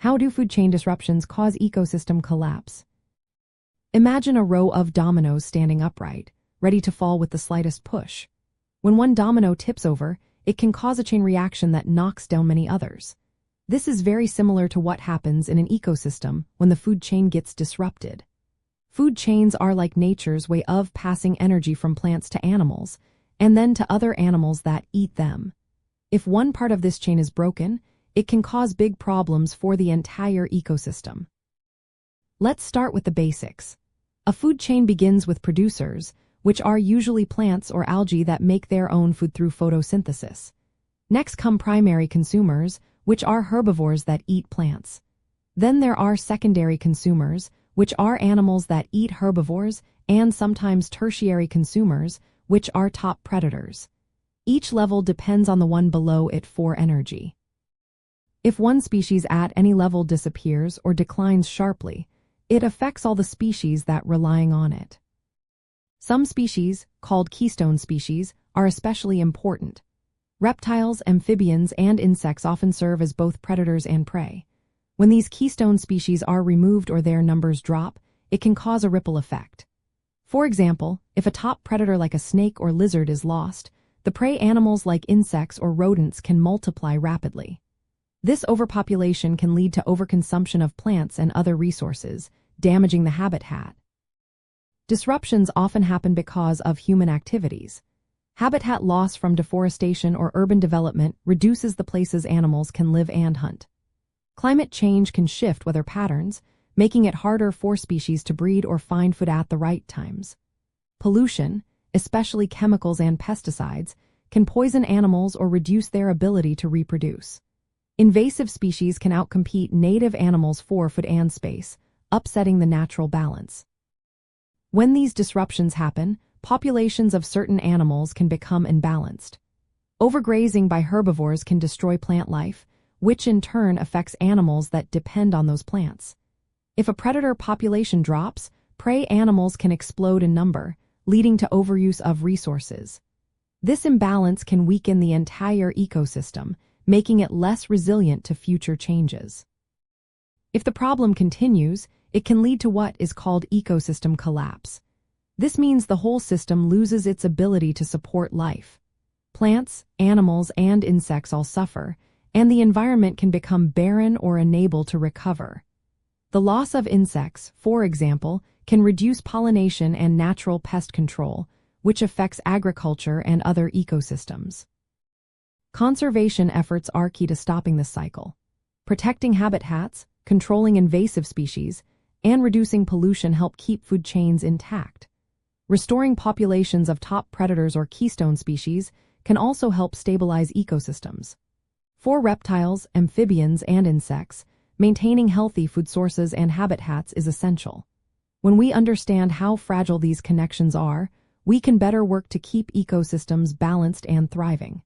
How do food chain disruptions cause ecosystem collapse? Imagine a row of dominoes standing upright, ready to fall with the slightest push. When one domino tips over, it can cause a chain reaction that knocks down many others. This is very similar to what happens in an ecosystem when the food chain gets disrupted. Food chains are like nature's way of passing energy from plants to animals, and then to other animals that eat them. If one part of this chain is broken, it can cause big problems for the entire ecosystem. Let's start with the basics. A food chain begins with producers, which are usually plants or algae that make their own food through photosynthesis. Next come primary consumers, which are herbivores that eat plants. Then there are secondary consumers, which are animals that eat herbivores, and sometimes tertiary consumers, which are top predators. Each level depends on the one below it for energy. If one species at any level disappears or declines sharply, it affects all the species that relying on it. Some species, called keystone species, are especially important. Reptiles, amphibians, and insects often serve as both predators and prey. When these keystone species are removed or their numbers drop, it can cause a ripple effect. For example, if a top predator like a snake or lizard is lost, the prey animals like insects or rodents can multiply rapidly. This overpopulation can lead to overconsumption of plants and other resources, damaging the habitat. Disruptions often happen because of human activities. Habitat loss from deforestation or urban development reduces the places animals can live and hunt. Climate change can shift weather patterns, making it harder for species to breed or find food at the right times. Pollution, especially chemicals and pesticides, can poison animals or reduce their ability to reproduce. Invasive species can outcompete native animals for food and space, upsetting the natural balance. When these disruptions happen, populations of certain animals can become imbalanced. Overgrazing by herbivores can destroy plant life, which in turn affects animals that depend on those plants. If a predator population drops, prey animals can explode in number, leading to overuse of resources. This imbalance can weaken the entire ecosystem, making it less resilient to future changes. If the problem continues, it can lead to what is called ecosystem collapse. This means the whole system loses its ability to support life. Plants, animals, and insects all suffer, and the environment can become barren or unable to recover. The loss of insects, for example, can reduce pollination and natural pest control, which affects agriculture and other ecosystems. Conservation efforts are key to stopping this cycle. Protecting habitats, controlling invasive species, and reducing pollution help keep food chains intact. Restoring populations of top predators or keystone species can also help stabilize ecosystems. For reptiles, amphibians, and insects, maintaining healthy food sources and habitats is essential. When we understand how fragile these connections are, we can better work to keep ecosystems balanced and thriving.